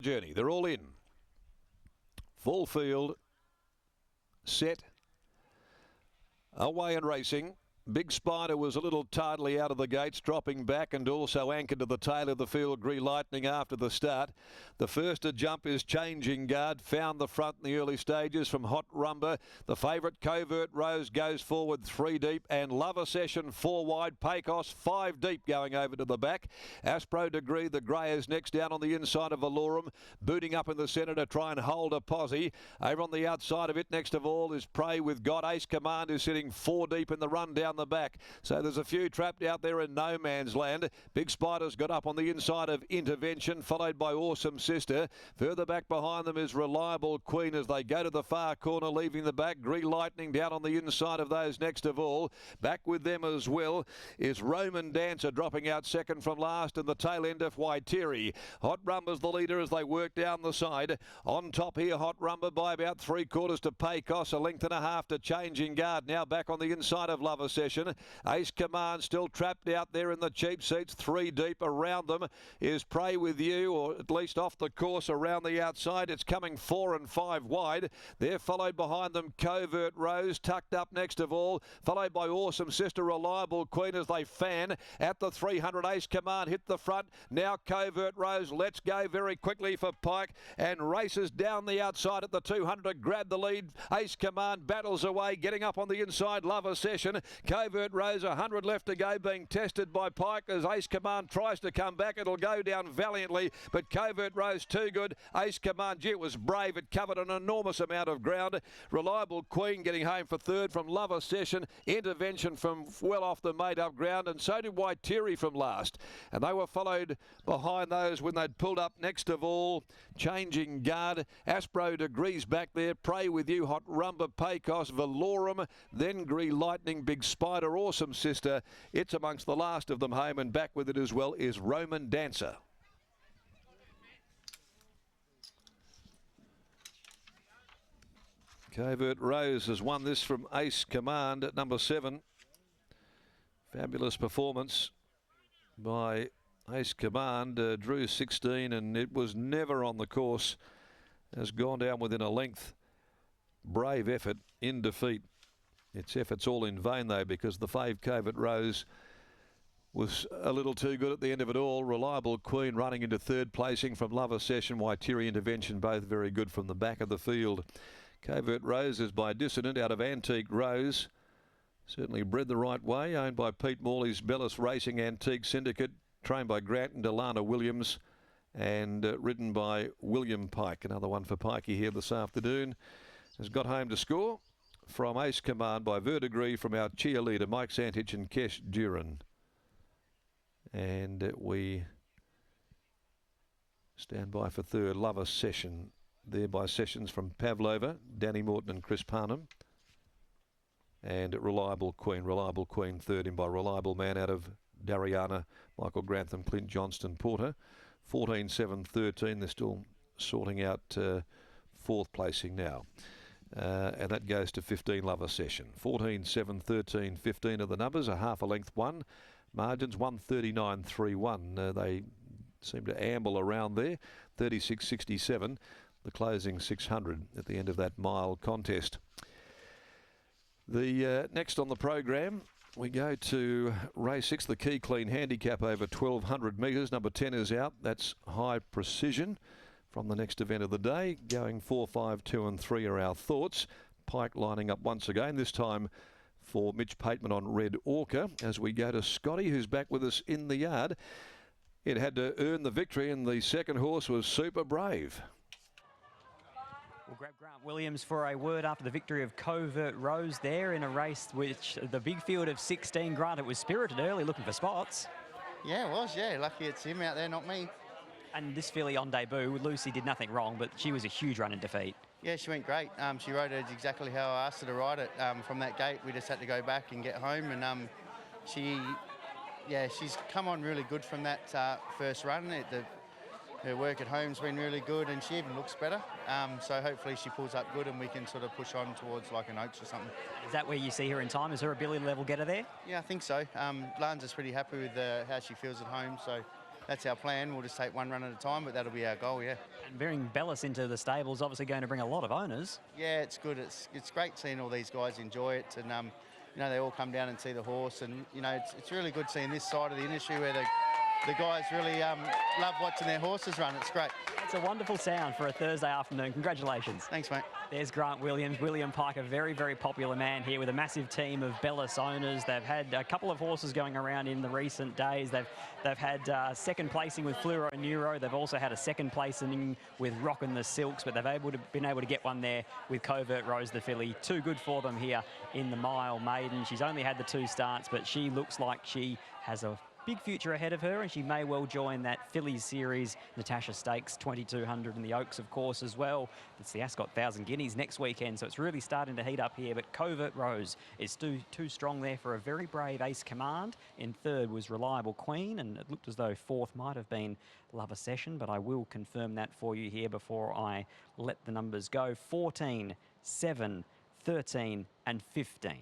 Journey. They're all in. Full field. Set. Away and racing. Big Spider was a little tardily out of the gates, dropping back and also anchored to the tail of the field. Green Lightning after the start. The first to jump is Changing Guard. Found the front in the early stages from Hot Rumba. The favourite Covert Rose goes forward 3 deep, and Lover Session 4 wide. Pecos 5 deep going over to the back. Aspro Degree, the grey, is next down on the inside of Valorum, booting up in the centre to try and hold a posse. Over on the outside of it, next of all, is Pray with God. Ace Command is sitting 4 deep in the run down the back. So there's a few trapped out there in no man's land. Big Spider's got up on the inside of Intervention, followed by Awesome Sister. Further back behind them is Reliable Queen as they go to the far corner, leaving the back. Green Lightning down on the inside of those next of all. Back with them as well is Roman Dancer, dropping out second from last, and the tail end of Waitiri. Hot Rumba's the leader as they work down the side. On top here, Hot Rumba by about 3/4 to Pecos, a length and a half to Changing Guard. Now back on the inside of Lover Session. Ace Command still trapped out there in the cheap seats, 3 deep. Around them is Pray With You, or at least off the course around the outside. It's coming 4 and 5 wide. They're followed behind them Covert Rose, tucked up next of all, followed by Awesome Sister, Reliable Queen as they fan at the 300. Ace Command hit the front. Now Covert Rose lets go very quickly for Pike and races down the outside at the 200 to grab the lead. Ace Command battles away, getting up on the inside. Lover Session. Covert Rose, 100 left to go, being tested by Pike as Ace Command tries to come back. It'll go down valiantly, but Covert Rose too good. Ace Command, gee, it was brave. It covered an enormous amount of ground. Reliable Queen getting home for third from Lover Session. Intervention from well off the made-up ground, and so did Waitiri from last. And they were followed behind those when they'd pulled up next of all. Changing Guard, Aspro Degrees back there. Pray With You, Hot Rumba, Pecos, Valorum, then Green Lightning, Big Spider, Awesome Sister. It's amongst the last of them home, and back with it as well is Roman Dancer. Covert Rose has won this from Ace Command at number 7. Fabulous performance by Ace Command. Drew 16 and it was never on the course. Has gone down within a length. Brave effort in defeat. Its efforts all in vain though, because the fave Covert Rose was a little too good at the end of it all. Reliable Queen running into third placing from Lover Session. Waitiri Intervention both very good from the back of the field. Covert Rose is by Dissonant out of Antique Rose. Certainly bred the right way. Owned by Pete Morley's Bellis Racing Antique Syndicate. Trained by Grant and Delana Williams. And ridden by William Pike. Another one for Pikey here this afternoon. Has got home to score from Ace Command by Verdegree from our cheerleader Mike Santich and Kesh Duran. And we stand by for third. Lover Session there by Sessions from Pavlova, Danny Morton and Chris Parnham. And Reliable Queen third in by Reliable Man out of Dariana, Michael Grantham, Clint Johnston Porter. 14, 7, 13. They're still sorting out fourth placing now. And that goes to 15 Lover Session. 14, 7, 13, 15 are the numbers. A half a length one. Margins 139.31. They seem to amble around there. 36.67. The closing 600 at the end of that mile contest. The next on the program, we go to race 6, the Key Clean Handicap over 1,200 metres. Number 10 is out. That's High Precision. From the next event of the day, going 4, 5, 2 and 3 are our thoughts. Pike lining up once again, this time for Mitch Pateman on Red Orca. As we go to Scotty, who's back with us in the yard. It had to earn the victory, and the second horse was Super Brave. We'll grab Grant Williams for a word after the victory of Covert Rose there in a race which the big field of 16, Grant, it was spirited early looking for spots. Yeah, it was, yeah. Lucky it's him out there, not me. And this filly on debut, Lucy did nothing wrong, but she was a huge run in defeat. Yeah, she went great. She rode it exactly how I asked her to ride it. From that gate, we just had to go back and get home. And she's come on really good from that first run. Her work at home's been really good, and she even looks better. So hopefully she pulls up good and we can sort of push on towards like an Oaks or something. Is that where you see her in time? Is her ability level get her there? Yeah, I think so. Lanza's pretty happy with how she feels at home, so that's our plan. We'll just take one run at a time, but that'll be our goal, yeah. And bringing Bellis into the stable is obviously going to bring a lot of owners. Yeah, it's good. It's great seeing all these guys enjoy it, and you know, they all come down and see the horse, and you know, it's really good seeing this side of the industry where the guys really love watching their horses run. It's great. It's a wonderful sound for a Thursday afternoon. Congratulations. Thanks, mate. There's Grant Williams. William Pike, a very, very popular man here with a massive team of Bellis owners. They've had a couple of horses going around in the recent days. They've had second placing with Fluoro Neuro. They've also had a second placing with Rockin' the Silks, but they've been able to get one there with Covert Rose, the filly. Too good for them here in the Mile Maiden. She's only had the 2 starts, but she looks like she has a big future ahead of her, and she may well join that Fillies Series Natasha Stakes 2200 in the Oaks, of course, as well. It's the Ascot 1000 Guineas next weekend, so it's really starting to heat up here. But Covert Rose is too strong there for a very brave Ace Command. In third was Reliable Queen, and it looked as though fourth might have been Lover Session, but I will confirm that for you here before I let the numbers go. 14, 7, 13 and 15.